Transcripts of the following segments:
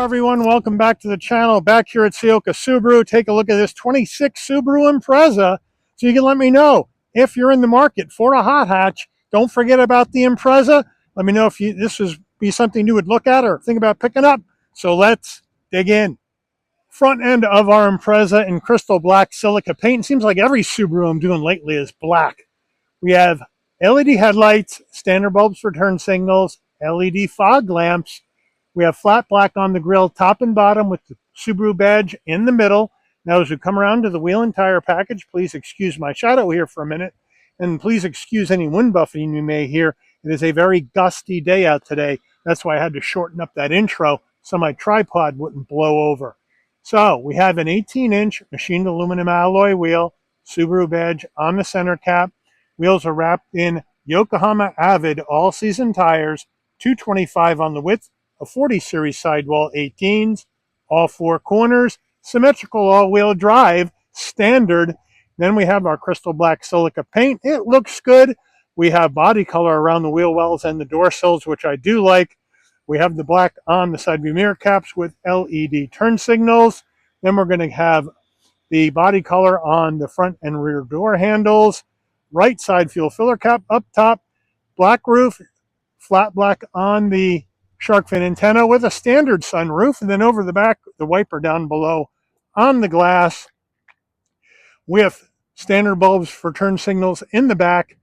everyone, welcome back to the channel. Back here at Ciocca Subaru. Take a look at this 26 Subaru Impreza so you can let me know if you're in the market for a hot hatch. Don't forget about the Impreza. Let me know if this would be something you would look at or think about picking up. So let's dig in. Front end of our Impreza in crystal black silica paint. Seems like every Subaru I'm doing lately is black. We have LED headlights, standard bulbs for turn signals, LED fog lamps. We have flat black on the grille, top and bottom, with the Subaru badge in the middle. Now, as we come around to the wheel and tire package, please excuse my shadow here for a minute, and please excuse any wind buffeting you may hear. It is a very gusty day out today. That's why I had to shorten up that intro so my tripod wouldn't blow over. So we have an 18-inch machined aluminum alloy wheel, Subaru badge on the center cap. Wheels are wrapped in Yokohama Avid all-season tires, 225 on the width, a 40 series sidewall 18s, all four corners, symmetrical all-wheel drive, standard. Then we have our crystal black silica paint. It looks good. We have body color around the wheel wells and the door sills, which I do like. We have the black on the side view mirror caps with LED turn signals. Then we're going to have the body color on the front and rear door handles. Right side fuel filler cap up top, black roof, flat black on the shark fin antenna with a standard sunroof, and then over the back, the wiper down below on the glass with standard bulbs for turn signals in the back.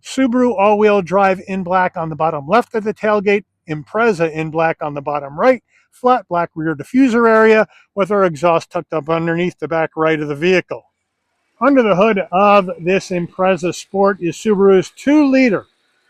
Subaru all-wheel drive in black on the bottom left of the tailgate, Impreza in black on the bottom right, flat black rear diffuser area with our exhaust tucked up underneath the back right of the vehicle. Under the hood of this Impreza Sport is Subaru's 2-liter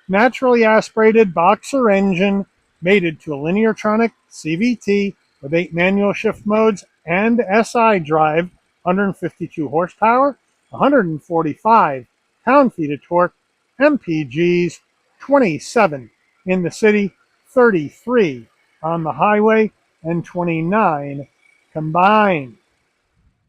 naturally aspirated boxer engine, mated to a Lineartronic CVT with 8 manual shift modes and SI drive, 152 horsepower, 145 pound-feet of torque, MPGs 27 in the city, 33 on the highway, and 29 combined.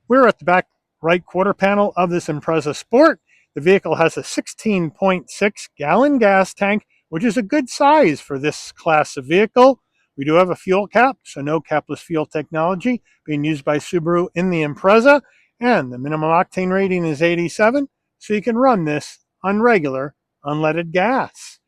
We're at the back right quarter panel of this Impreza Sport. The vehicle has a 16.6 gallon gas tank, which is a good size for this class of vehicle. We do have a fuel cap, so no capless fuel technology being used by Subaru in the Impreza, and the minimum octane rating is 87, so you can run this on regular unleaded gas.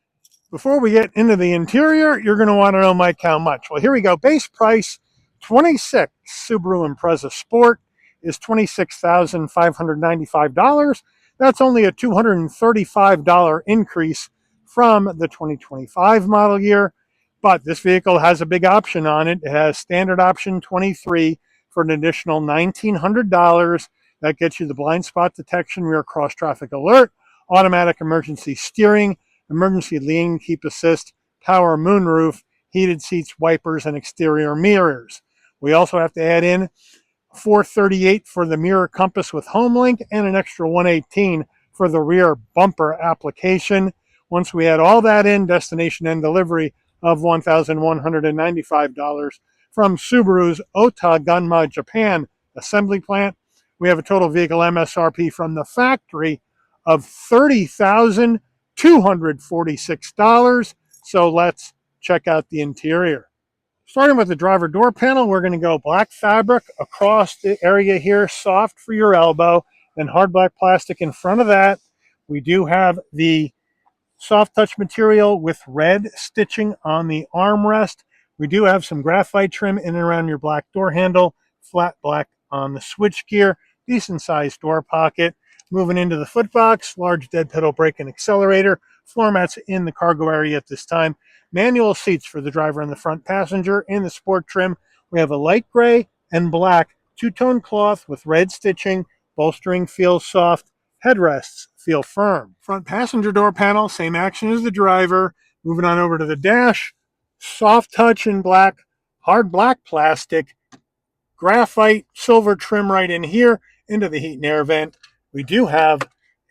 Before we get into the interior, you're going to want to know, Mike, how much? Well, here we go. Base price, 26 Subaru Impreza Sport is $26,595. That's only a $235 increase from the 2025 model year, but this vehicle has a big option on it. It has standard option 23 for an additional $1,900. That gets you the blind spot detection, rear cross traffic alert, automatic emergency steering, emergency lane keep assist, power moonroof, heated seats, wipers, and exterior mirrors. We also have to add in $438 for the mirror compass with HomeLink and an extra $118 for the rear bumper application. Once we add all that in, destination and delivery of $1,195 from Subaru's Ota Gunma Japan assembly plant. We have a total vehicle MSRP from the factory of $30,246. So let's check out the interior. Starting with the driver door panel, we're going to go black fabric across the area here, soft for your elbow, then hard black plastic in front of that. We do have the soft touch material with red stitching on the armrest. We do have some graphite trim in and around your black door handle, flat black on the switchgear, decent sized door pocket. Moving into the footbox, large dead pedal brake and accelerator, floor mats in the cargo area at this time. Manual seats for the driver and the front passenger. In the sport trim, we have a light gray and black two-tone cloth with red stitching. Bolstering feels soft. Headrests feel firm. Front passenger door panel, same action as the driver. Moving on over to the dash, soft touch in black, hard black plastic, graphite silver trim right in here into the heat and air vent. We do have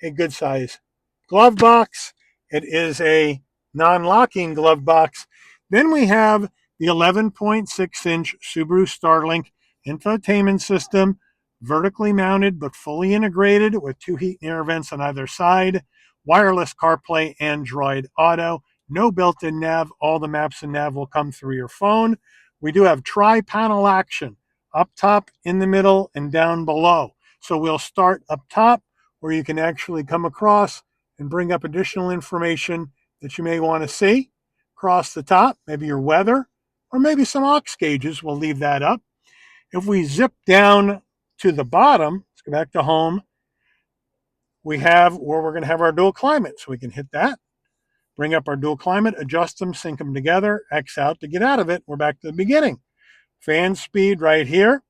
a good size glove box. It is a non-locking glove box. Then we have the 11.6-inch Subaru Starlink infotainment system, vertically mounted but fully integrated with 2 heat and air vents on either side, wireless CarPlay, Android Auto, no built-in nav. All the maps and nav will come through your phone. We do have tri-panel action, up top, in the middle, and down below. So we'll start up top, where you can actually come across and bring up additional information that you may want to see. Across the top, maybe your weather, or maybe some aux gauges. We'll leave that up. If we zip down to the bottom, let's go back to home, we have where we're going to have our dual climate. So we can hit that, bring up our dual climate, adjust them, sync them together, X out to get out of it. We're back to the beginning. Fan speed right here,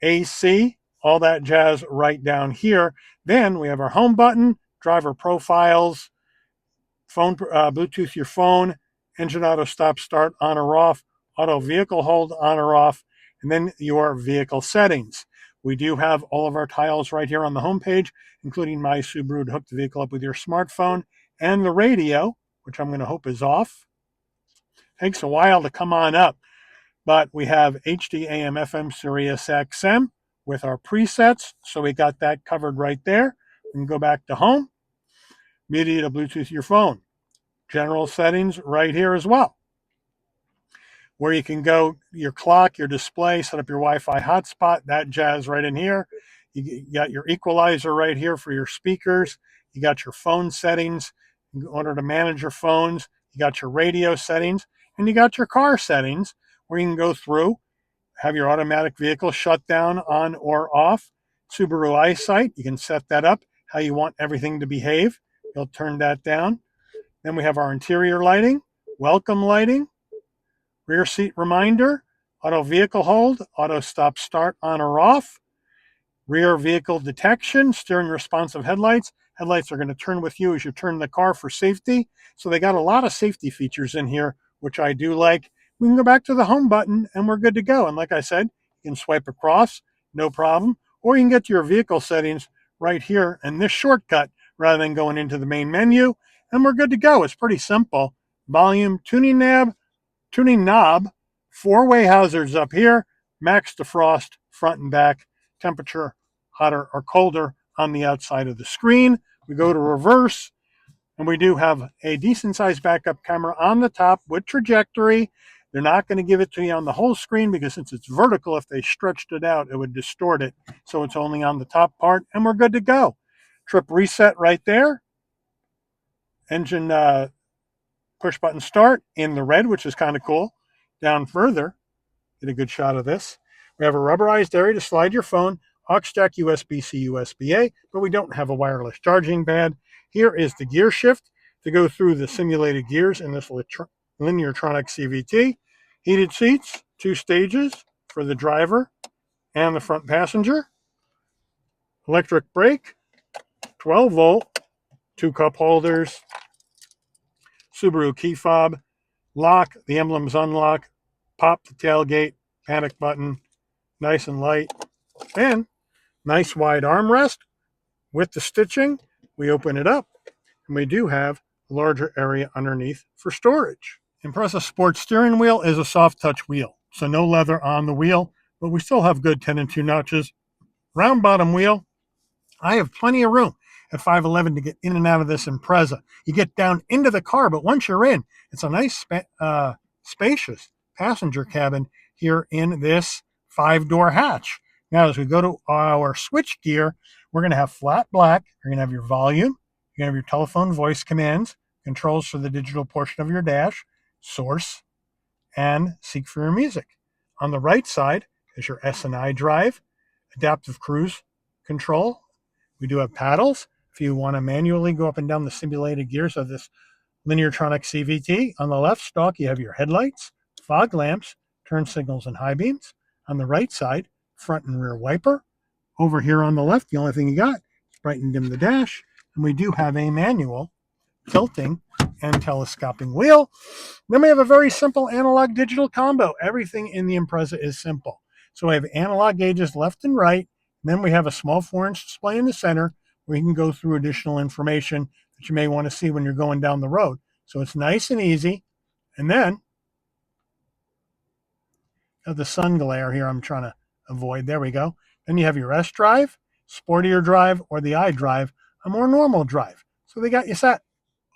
AC, all that jazz right down here. Then we have our home button, driver profiles, phone, Bluetooth your phone, engine auto stop start on or off, auto vehicle hold on or off, and then your vehicle settings. We do have all of our tiles right here on the home page, including My Subaru to hook the vehicle up with your smartphone, and the radio, which I'm going to hope is off. Takes a while to come on up, but we have HD AM FM Sirius XM with our presets, so we got that covered right there. We can go back to home, media to Bluetooth your phone. General settings right here as well, where you can go your clock, your display, set up your Wi-Fi hotspot, that jazz right in here. You got your equalizer right here for your speakers. You got your phone settings in order to manage your phones. You got your radio settings, and you got your car settings where you can go through, have your automatic vehicle shut down on or off. Subaru EyeSight, you can set that up how you want everything to behave. You'll turn that down. Then we have our interior lighting, welcome lighting, rear seat reminder, auto vehicle hold, auto stop start on or off, rear vehicle detection, steering responsive headlights. Headlights are going to turn with you as you turn the car for safety. So they got a lot of safety features in here, which I do like. We can go back to the home button and we're good to go. And like I said, you can swipe across, no problem. Or you can get to your vehicle settings right here in this shortcut rather than going into the main menu. And we're good to go. It's pretty simple. Volume, tuning knob, four-way hazards up here, max defrost, front and back, temperature, hotter or colder on the outside of the screen. We go to reverse, and we do have a decent-sized backup camera on the top with trajectory. They're not going to give it to you on the whole screen because since it's vertical, if they stretched it out, it would distort it. So it's only on the top part, and we're good to go. Trip reset right there. Engine push button start in the red, which is kind of cool. Down further, get a good shot of this. We have a rubberized area to slide your phone, aux jack, USB-C, USB-A, but we don't have a wireless charging pad. Here is the gear shift to go through the simulated gears in this Lineartronic CVT. Heated seats, 2 stages for the driver and the front passenger. Electric brake, 12 volt, 2 cup holders, Subaru key fob, lock, the emblems unlock, pop the tailgate, panic button, nice and light, and nice wide armrest with the stitching. We open it up, and we do have a larger area underneath for storage. Impreza Sport steering wheel is a soft touch wheel, so no leather on the wheel, but we still have good 10 and 2 notches. Round bottom wheel. I have plenty of room at 5'11" to get in and out of this Impreza. You get down into the car, but once you're in, it's a nice spacious passenger cabin here in this 5-door hatch. Now, as we go to our switch gear, we're going to have flat black. You're going to have your volume. You're going to have your telephone voice commands, controls for the digital portion of your dash, source, and seek for your music. On the right side is your S&I drive, adaptive cruise control. We do have paddles if you want to manually go up and down the simulated gears of this Lineartronic CVT. On the left stalk, you have your headlights, fog lamps, turn signals, and high beams. On the right side, front and rear wiper. Over here on the left, the only thing you got is bright and dim the dash. And we do have a manual tilting and telescoping wheel. Then we have a very simple analog digital combo. Everything in the Impreza is simple. So we have analog gauges left and right. And then we have a small 4-inch display in the center where you can go through additional information that you may want to see when you're going down the road. So it's nice and easy. And then the sun glare here I'm trying to avoid. There we go. Then you have your S drive, sportier drive, or the I drive, a more normal drive. So they got you set.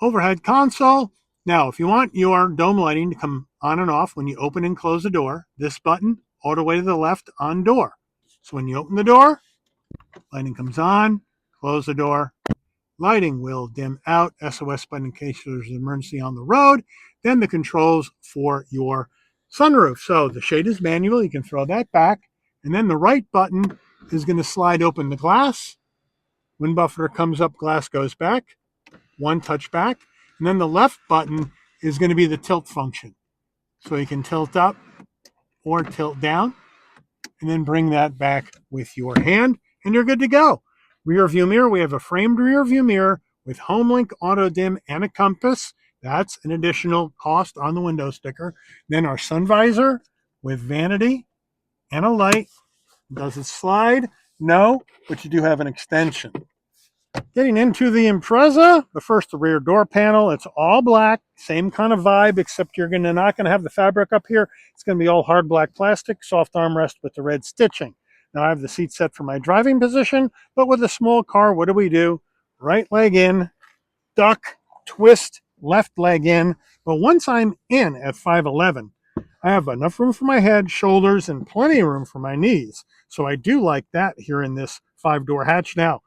Overhead console, Now, if you want your dome lighting to come on and off when you open and close the door, this button all the way to the left on door. So when you open the door, lighting comes on, close the door, lighting will dim out, SOS button in case there's an emergency on the road, then the controls for your sunroof. So the shade is manual, you can throw that back, and then the right button is going to slide open the glass. Wind buffer comes up, glass goes back, one touch back, and then the left button is going to be the tilt function. So you can tilt up or tilt down, and then bring that back with your hand, and you're good to go. Rear view mirror, we have a framed rear view mirror with HomeLink, auto dim, and a compass. That's an additional cost on the window sticker. Then our sun visor with vanity and a light. Does it slide? No, but you do have an extension. Getting into the Impreza, the rear door panel, it's all black, same kind of vibe, except you're not going to have the fabric up here. It's going to be all hard black plastic, soft armrest with the red stitching. Now I have the seat set for my driving position, but with a small car, what do? Right leg in, duck, twist, left leg in. But once I'm in at 5'11", I have enough room for my head, shoulders, and plenty of room for my knees. So I do like that here in this 5-door hatch. Now,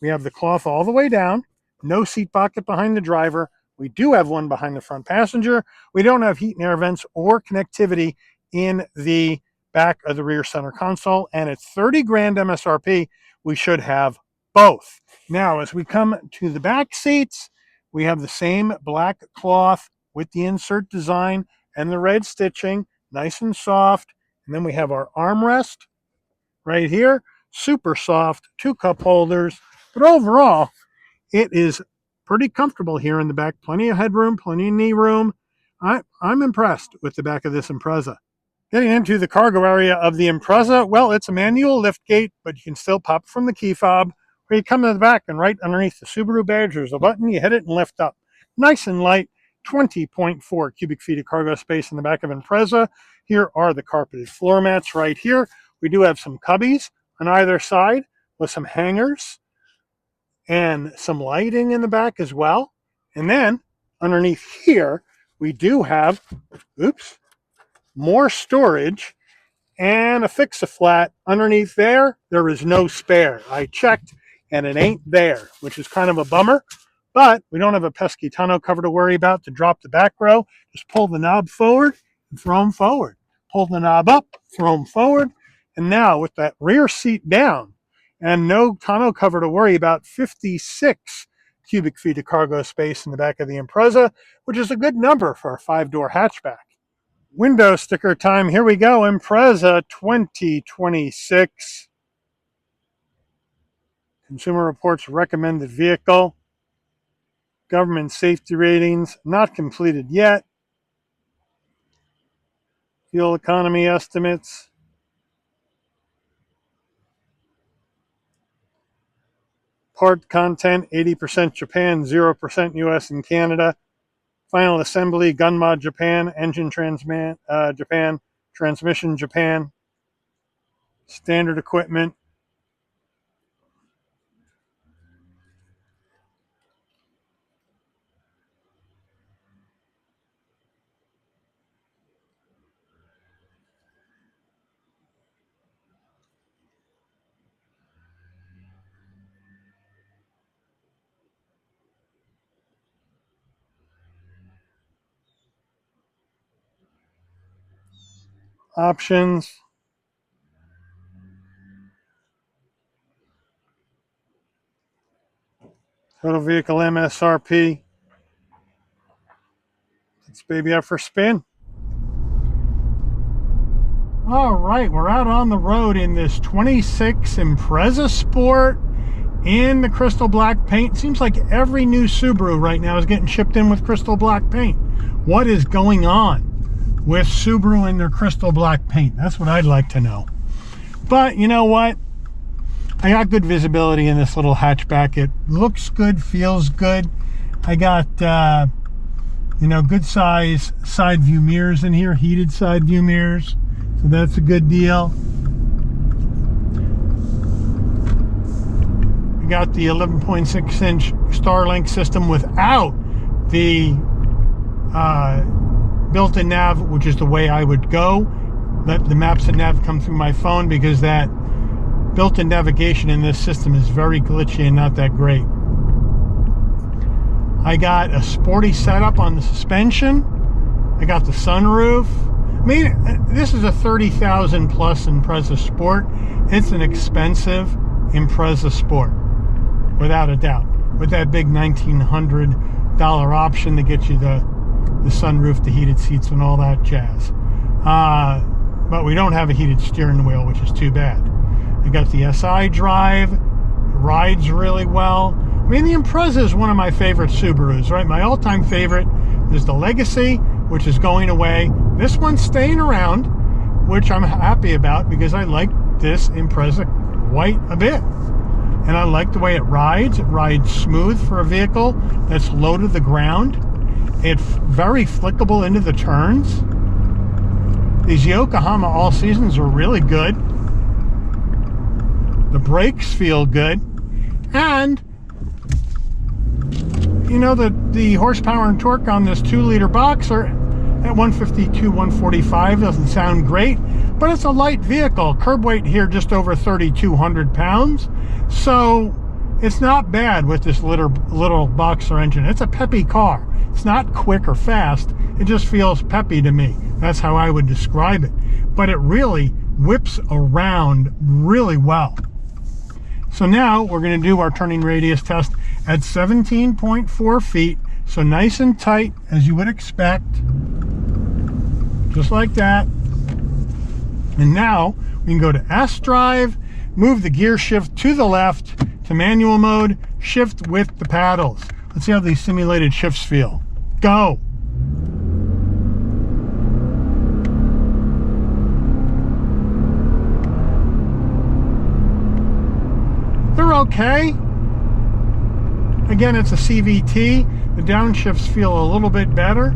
we have the cloth all the way down, no seat pocket behind the driver. We do have one behind the front passenger. We don't have heat and air vents or connectivity in the back of the rear center console. And at $30,000 MSRP, we should have both. Now, as we come to the back seats, we have the same black cloth with the insert design and the red stitching, nice and soft. And then we have our armrest right here, super soft, 2 cup holders. But overall, it is pretty comfortable here in the back. Plenty of headroom, plenty of knee room. I'm impressed with the back of this Impreza. Getting into the cargo area of the Impreza, well, it's a manual lift gate, but you can still pop from the key fob. Or you come to the back and right underneath the Subaru badge, there's a button, you hit it and lift up. Nice and light, 20.4 cubic feet of cargo space in the back of Impreza. Here are the carpeted floor mats right here. We do have some cubbies on either side with some hangers and some lighting in the back as well. And then underneath here, we do have, more storage and a fix-a-flat. Underneath there, there is no spare. I checked and it ain't there, which is kind of a bummer, but we don't have a pesky tonneau cover to worry about to drop the back row. Just pull the knob forward and throw them forward. Pull the knob up, throw them forward. And now with that rear seat down, and no tonneau cover to worry about, 56 cubic feet of cargo space in the back of the Impreza, which is a good number for a 5-door hatchback. Window sticker time. Here we go. Impreza 2026. Consumer Reports recommended vehicle. Government safety ratings not completed yet. Fuel economy estimates. Part content, 80% Japan, 0% US and Canada. Final assembly, gun mod Japan, engine Japan, transmission Japan. Standard equipment. Options. Total vehicle MSRP. Let's baby up for spin. All right, we're out on the road in this 26 Impreza Sport in the crystal black paint. Seems like every new Subaru right now is getting shipped in with crystal black paint. What is going on with Subaru and their crystal black paint? That's what I'd like to know. But you know what? I got good visibility in this little hatchback. It looks good, feels good. I got, good size side view mirrors in here, heated side view mirrors. So that's a good deal. We got the 11.6-inch Starlink system without the built-in nav, which is the way I would go. Let the maps and nav come through my phone, because that built-in navigation in this system is very glitchy and not that great. I got a Sporty setup on the suspension. I got the sunroof. I mean, this is a 30,000 plus Impreza Sport. It's an expensive Impreza Sport, without a doubt, with that big $1,900 option that gets you the sunroof, the heated seats, and all that jazz. But we don't have a heated steering wheel, which is too bad. I got the SI drive. It rides really well. I mean, the Impreza is one of my favorite Subarus, right? My all-time favorite is the Legacy, which is going away. This one's staying around, which I'm happy about, because I like this Impreza quite a bit. And I like the way it rides. It rides smooth for a vehicle that's low to the ground. It's very flickable into the turns. These Yokohama All Seasons are really good. The brakes feel good. And you know, the horsepower and torque on this 2-liter Boxer at 152, 145 doesn't sound great, but it's a light vehicle. Curb weight here just over 3,200 pounds. So it's not bad with this little Boxer engine. It's a peppy car. It's not quick or fast. It just feels peppy to me. That's how I would describe it. But it really whips around really well. So now we're going to do our turning radius test at 17.4 feet. So nice and tight, as you would expect. Just like that. And now we can go to S drive, move the gear shift to the left to manual mode, shift with the paddles. Let's see how these simulated shifts feel. Go. They're okay. Again, it's a CVT. The downshifts feel a little bit better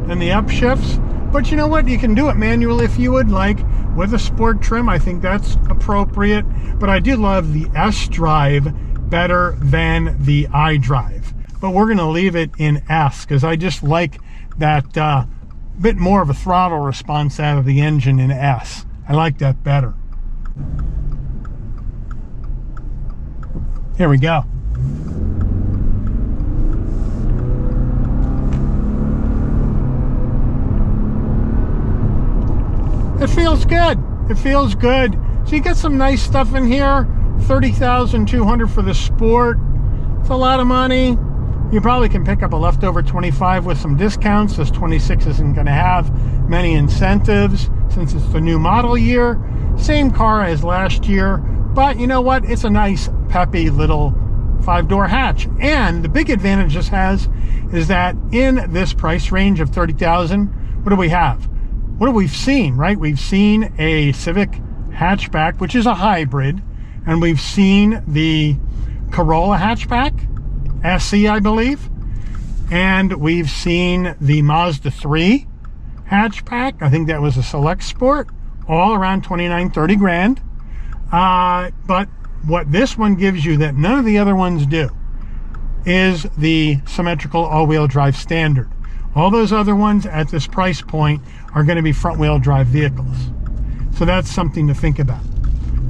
than the upshifts. But you know what? You can do it manually if you would like, with a sport trim. I think that's appropriate. But I do love the S drive better than the I drive. But we're going to leave it in S, because I just like that bit more of a throttle response out of the engine in S. I like that better. Here we go. It feels good. It feels good. So you get some nice stuff in here. $30,200 for the Sport. It's a lot of money. You probably can pick up a leftover 25 with some discounts. This 26 isn't going to have many incentives since it's the new model year. Same car as last year. But you know what? It's a nice, peppy little 5-door hatch. And the big advantage this has is that in this price range of $30,000, what do we have? What have we seen, right? We've seen a Civic hatchback, which is a hybrid. And we've seen the Corolla hatchback, SE, I believe. And we've seen the Mazda 3 hatchback. I think that was a Select Sport, all around 29, 30 grand. But what this one gives you that none of the other ones do is the symmetrical all-wheel drive standard. All those other ones at this price point are going to be front-wheel drive vehicles. So that's something to think about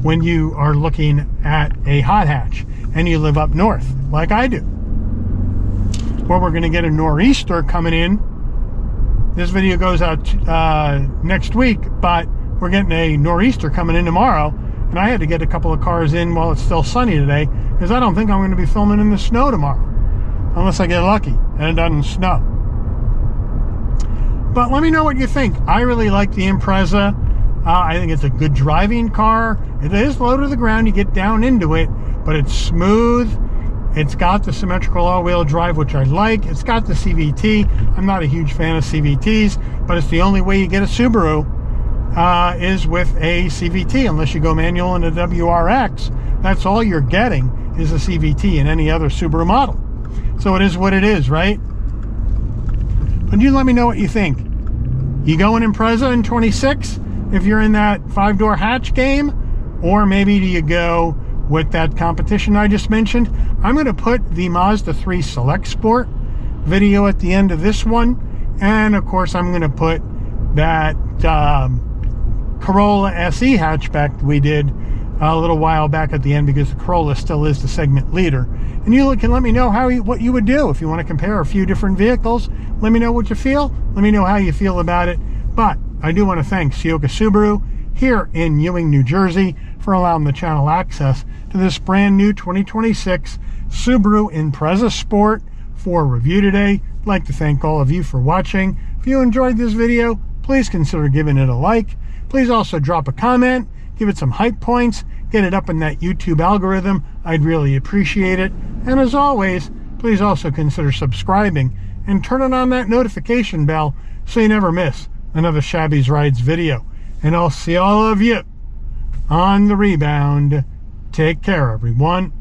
when you are looking at a hot hatch and you live up north, like I do. Well, we're going to get a nor'easter coming in. This video goes out next week, but we're getting a nor'easter coming in tomorrow. And I had to get a couple of cars in while it's still sunny today, because I don't think I'm going to be filming in the snow tomorrow, unless I get lucky and it doesn't snow. But let me know what you think. I really like the Impreza. I think it's a good driving car. It is low to the ground. You get down into it, but it's smooth. It's got the symmetrical all-wheel drive, which I like. It's got the CVT. I'm not a huge fan of CVTs, but it's the only way you get a Subaru. Is with a CVT, unless you go manual in a WRX. That's all you're getting is a CVT in any other Subaru model. So it is what it is, right? But you let me know what you think. You go in Impreza in 26 if you're in that 5-door hatch game, or maybe do you go with that competition I just mentioned? I'm going to put the Mazda 3 Select Sport video at the end of this one. And of course, I'm going to put that Corolla SE hatchback we did a little while back at the end, because the Corolla still is the segment leader. And you can let me know what you would do if you want to compare a few different vehicles. Let me know what you feel. Let me know how you feel about it. But I do want to thank Ciocca Subaru here in Ewing, New Jersey, for allowing the channel access to this brand new 2026 Subaru Impreza Sport for review today. I'd like to thank all of you for watching. If you enjoyed this video, please consider giving it a like. Please also drop a comment, give it some hype points, get it up in that YouTube algorithm. I'd really appreciate it. And as always, please also consider subscribing and turning on that notification bell so you never miss another Shabby's Rides video. And I'll see all of you on the rebound. Take care, everyone.